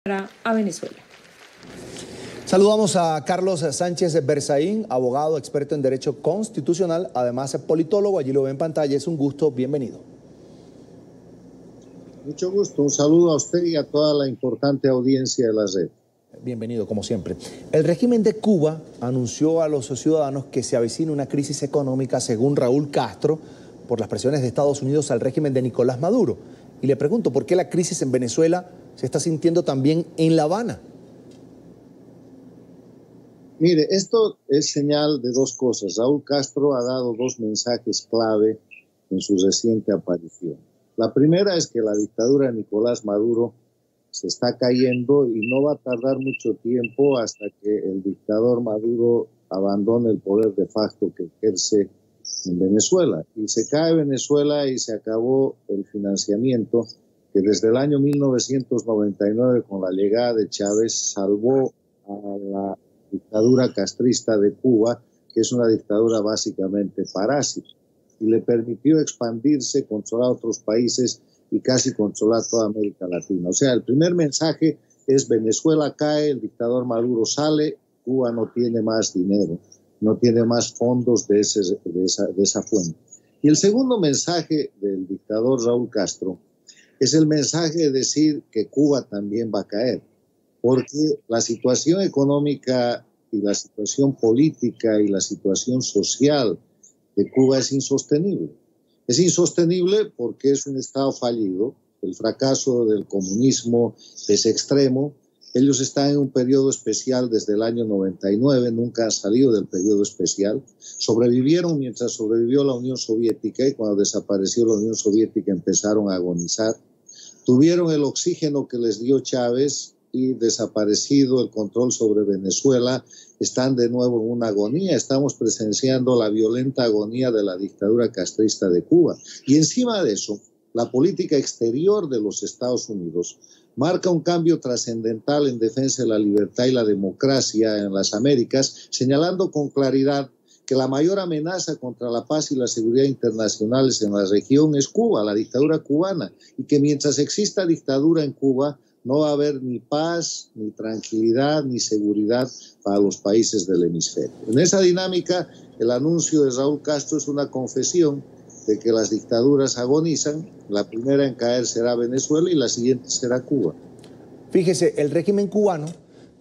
a Venezuela. Saludamos a Carlos Sánchez Berzaín, abogado, experto en Derecho Constitucional, además politólogo, allí lo ve en pantalla, es un gusto, bienvenido. Mucho gusto, un saludo a usted y a toda la importante audiencia de la red. Bienvenido, como siempre. El régimen de Cuba anunció a los ciudadanos que se avecina una crisis económica, según Raúl Castro, por las presiones de Estados Unidos al régimen de Nicolás Maduro. Y le pregunto, ¿por qué la crisis en Venezuela se está sintiendo también en La Habana? Mire, esto es señal de dos cosas. Raúl Castro ha dado dos mensajes clave en su reciente aparición. La primera es que la dictadura de Nicolás Maduro se está cayendo y no va a tardar mucho tiempo hasta que el dictador Maduro abandone el poder de facto que ejerce en Venezuela. Y se cae Venezuela y se acabó el financiamiento que desde el año 1999, con la llegada de Chávez, salvó a la dictadura castrista de Cuba, que es una dictadura básicamente parásita, y le permitió expandirse, controlar otros países y casi controlar toda América Latina. O sea, el primer mensaje es: Venezuela cae, el dictador Maduro sale, Cuba no tiene más dinero, no tiene más fondos de esa fuente. Y el segundo mensaje del dictador Raúl Castro es el mensaje de decir que Cuba también va a caer, porque la situación económica y la situación política y la situación social de Cuba es insostenible. Es insostenible porque es un Estado fallido, el fracaso del comunismo es extremo. Ellos están en un periodo especial desde el año 99, nunca han salido del periodo especial. Sobrevivieron mientras sobrevivió la Unión Soviética y cuando desapareció la Unión Soviética empezaron a agonizar. Tuvieron el oxígeno que les dio Chávez y desaparecido el control sobre Venezuela, están de nuevo en una agonía. Estamos presenciando la violenta agonía de la dictadura castrista de Cuba. Y encima de eso, la política exterior de los Estados Unidos marca un cambio trascendental en defensa de la libertad y la democracia en las Américas, señalando con claridad que la mayor amenaza contra la paz y la seguridad internacionales en la región es Cuba, la dictadura cubana, y que mientras exista dictadura en Cuba, no va a haber ni paz, ni tranquilidad, ni seguridad para los países del hemisferio. En esa dinámica, el anuncio de Raúl Castro es una confesión de que las dictaduras agonizan. La primera en caer será Venezuela y la siguiente será Cuba. Fíjese, el régimen cubano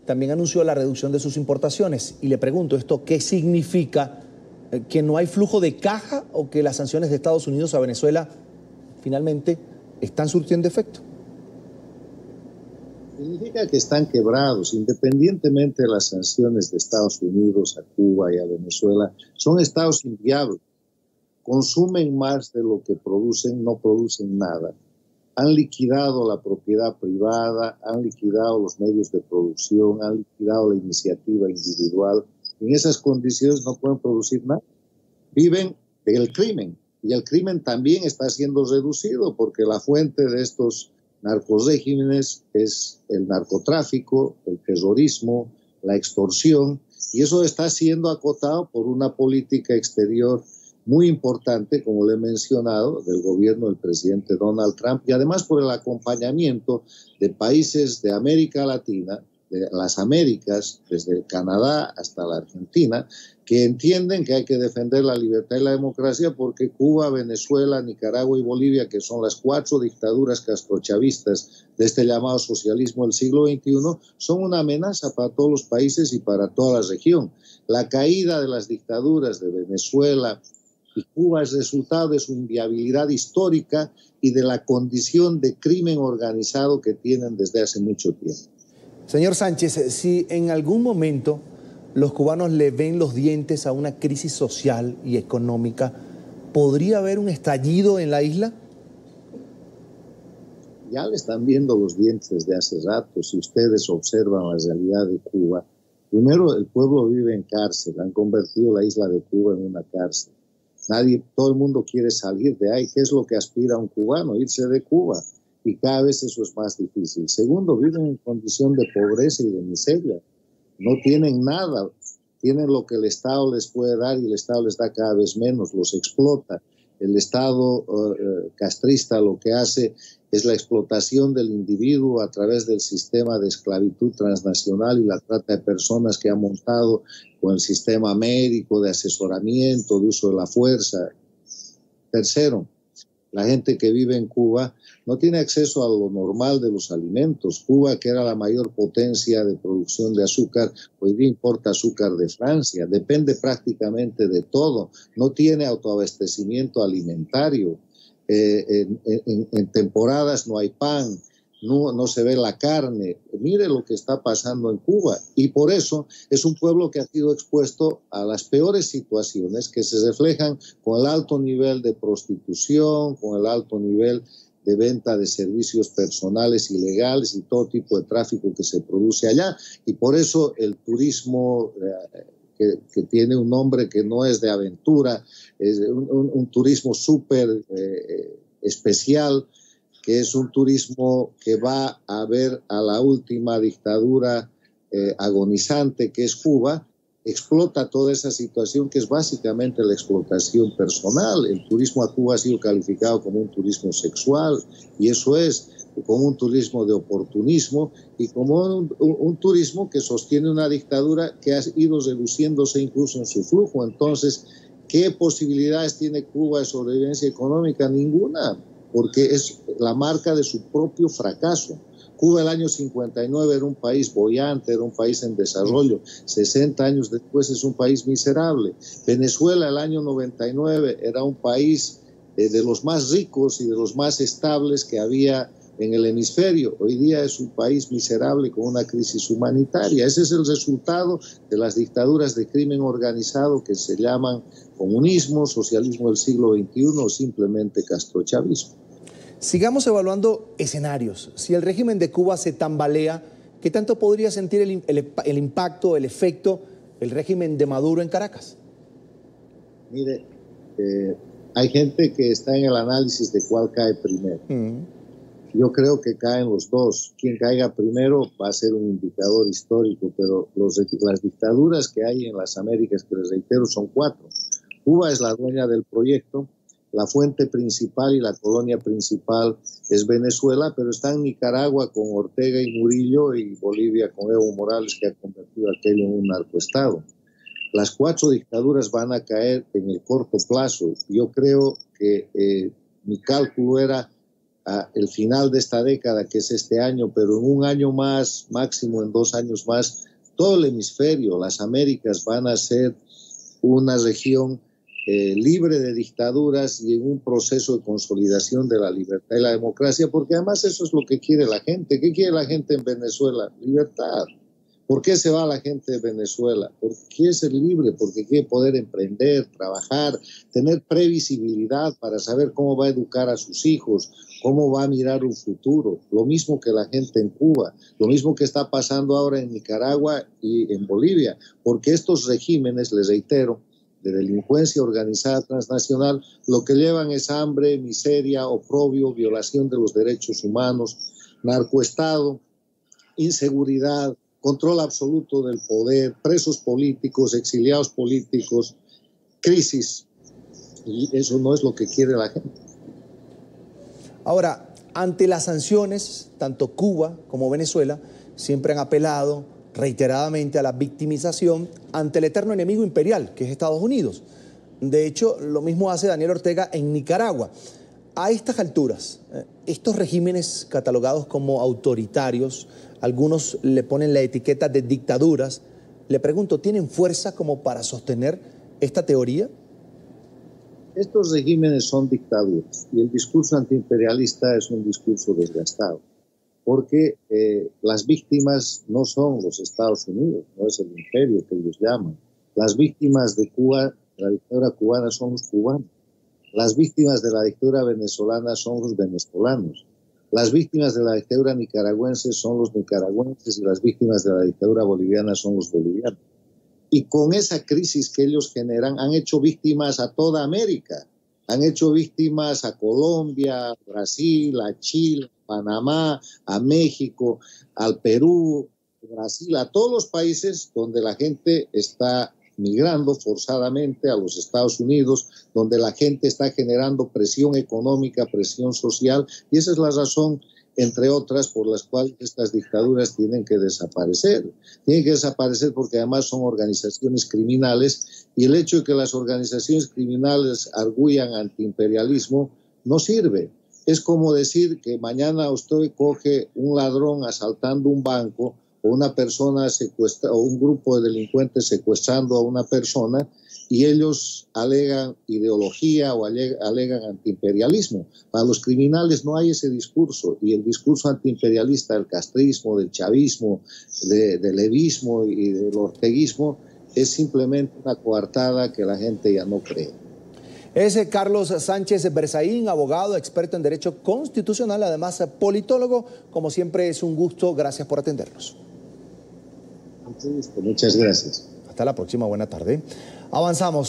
también anunció la reducción de sus importaciones. Y le pregunto, ¿esto qué significa? ¿Que no hay flujo de caja o que las sanciones de Estados Unidos a Venezuela finalmente están surtiendo efecto? Significa que están quebrados, independientemente de las sanciones de Estados Unidos a Cuba y a Venezuela. Son estados inviables. Consumen más de lo que producen, no producen nada. Han liquidado la propiedad privada, han liquidado los medios de producción, han liquidado la iniciativa individual. En esas condiciones no pueden producir nada. Viven del crimen. Y el crimen también está siendo reducido porque la fuente de estos narcorregímenes es el narcotráfico, el terrorismo, la extorsión, y eso está siendo acotado por una política exterior muy importante, como le he mencionado, del gobierno del presidente Donald Trump, y además por el acompañamiento de países de América Latina, de las Américas, desde el Canadá hasta la Argentina, que entienden que hay que defender la libertad y la democracia porque Cuba, Venezuela, Nicaragua y Bolivia, que son las 4 dictaduras castrochavistas de este llamado socialismo del siglo XXI, son una amenaza para todos los países y para toda la región. La caída de las dictaduras de Venezuela y Cuba es resultado de su inviabilidad histórica y de la condición de crimen organizado que tienen desde hace mucho tiempo. Señor Sánchez, si en algún momento los cubanos le ven los dientes a una crisis social y económica, ¿podría haber un estallido en la isla? Ya le están viendo los dientes desde hace rato. Si ustedes observan la realidad de Cuba, primero el pueblo vive en cárcel, han convertido la isla de Cuba en una cárcel. Todo el mundo quiere salir de ahí. ¿Qué es lo que aspira un cubano? Irse de Cuba. Y cada vez eso es más difícil. Segundo, viven en condición de pobreza y de miseria. No tienen nada. Tienen lo que el Estado les puede dar y el Estado les da cada vez menos, los explota. El Estado castrista lo que hace es la explotación del individuo a través del sistema de esclavitud transnacional y la trata de personas que ha montado con el sistema médico, de asesoramiento, de uso de la fuerza. Tercero, la gente que vive en Cuba no tiene acceso a lo normal de los alimentos. Cuba, que era la mayor potencia de producción de azúcar, hoy día importa azúcar de Francia, depende prácticamente de todo, no tiene autoabastecimiento alimentario. En temporadas no hay pan, no se ve la carne. Mire lo que está pasando en Cuba. Y por eso es un pueblo que ha sido expuesto a las peores situaciones que se reflejan con el alto nivel de prostitución, con el alto nivel de venta de servicios personales ilegales y todo tipo de tráfico que se produce allá. Y por eso el turismo que tiene un nombre que no es de aventura, es un turismo súper especial, que es un turismo que va a ver a la última dictadura agonizante que es Cuba, explota toda esa situación que es básicamente la explotación personal. El turismo a Cuba ha sido calificado como un turismo sexual, y eso es, como un turismo de oportunismo y como un turismo que sostiene una dictadura que ha ido reduciéndose incluso en su flujo. Entonces, ¿qué posibilidades tiene Cuba de sobrevivencia económica? Ninguna, porque es la marca de su propio fracaso. Cuba el año 59 era un país boyante, era un país en desarrollo. 60 años después es un país miserable. Venezuela el año 99 era un país de los más ricos y de los más estables que había en el hemisferio. Hoy día es un país miserable con una crisis humanitaria. Ese es el resultado de las dictaduras de crimen organizado que se llaman comunismo, socialismo del siglo XXI o simplemente castrochavismo. Sigamos evaluando escenarios. Si el régimen de Cuba se tambalea, ¿qué tanto podría sentir el impacto, el efecto, el régimen de Maduro en Caracas? Mire, hay gente que está en el análisis de cuál cae primero. Yo creo que caen los dos. Quien caiga primero va a ser un indicador histórico, pero las dictaduras que hay en las Américas, que les reitero, son 4. Cuba es la dueña del proyecto, la fuente principal y la colonia principal es Venezuela, pero están Nicaragua con Ortega y Murillo y Bolivia con Evo Morales, que ha convertido aquello en un narcoestado. Las 4 dictaduras van a caer en el corto plazo. Yo creo que mi cálculo era el final de esta década, que es este año, pero en un año más, máximo en 2 años más, todo el hemisferio, las Américas, van a ser una región libre de dictaduras y en un proceso de consolidación de la libertad y la democracia, porque además eso es lo que quiere la gente. ¿Qué quiere la gente en Venezuela? Libertad. ¿Por qué se va la gente de Venezuela? Porque quiere ser libre, porque quiere poder emprender, trabajar, tener previsibilidad para saber cómo va a educar a sus hijos, cómo va a mirar un futuro. Lo mismo que la gente en Cuba, lo mismo que está pasando ahora en Nicaragua y en Bolivia, porque estos regímenes, les reitero, de delincuencia organizada transnacional, lo que llevan es hambre, miseria, oprobio, violación de los derechos humanos, narcoestado, inseguridad, control absoluto del poder, presos políticos, exiliados políticos, crisis. Y eso no es lo que quiere la gente. Ahora, ante las sanciones, tanto Cuba como Venezuela siempre han apelado reiteradamente a la victimización ante el eterno enemigo imperial, que es Estados Unidos. De hecho, lo mismo hace Daniel Ortega en Nicaragua. A estas alturas, estos regímenes catalogados como autoritarios, algunos le ponen la etiqueta de dictaduras. Le pregunto, ¿tienen fuerza como para sostener esta teoría? Estos regímenes son dictaduras y el discurso antiimperialista es un discurso desgastado, porque las víctimas no son los Estados Unidos, no es el imperio que ellos llaman. Las víctimas de Cuba, la dictadura cubana, son los cubanos. Las víctimas de la dictadura venezolana son los venezolanos. Las víctimas de la dictadura nicaragüense son los nicaragüenses y las víctimas de la dictadura boliviana son los bolivianos. Y con esa crisis que ellos generan han hecho víctimas a toda América. Han hecho víctimas a Colombia, a Brasil, a Chile, a Panamá, a México, al Perú, a Brasil, a todos los países donde la gente está migrando forzadamente a los Estados Unidos, donde la gente está generando presión económica, presión social, y esa es la razón, entre otras, por las cuales estas dictaduras tienen que desaparecer. Tienen que desaparecer porque además son organizaciones criminales, y el hecho de que las organizaciones criminales arguyan antiimperialismo no sirve. Es como decir que mañana usted coge un ladrón asaltando un banco, o una persona secuestra, o un grupo de delincuentes secuestrando a una persona, y ellos alegan ideología o alegan antiimperialismo. Para los criminales no hay ese discurso, y el discurso antiimperialista del castrismo, del chavismo, del levismo y del orteguismo es simplemente una coartada que la gente ya no cree. Es Carlos Sánchez Berzaín, abogado, experto en Derecho Constitucional, además politólogo. Como siempre es un gusto, gracias por atendernos. Muchas gracias. Hasta la próxima, buena tarde. Avanzamos.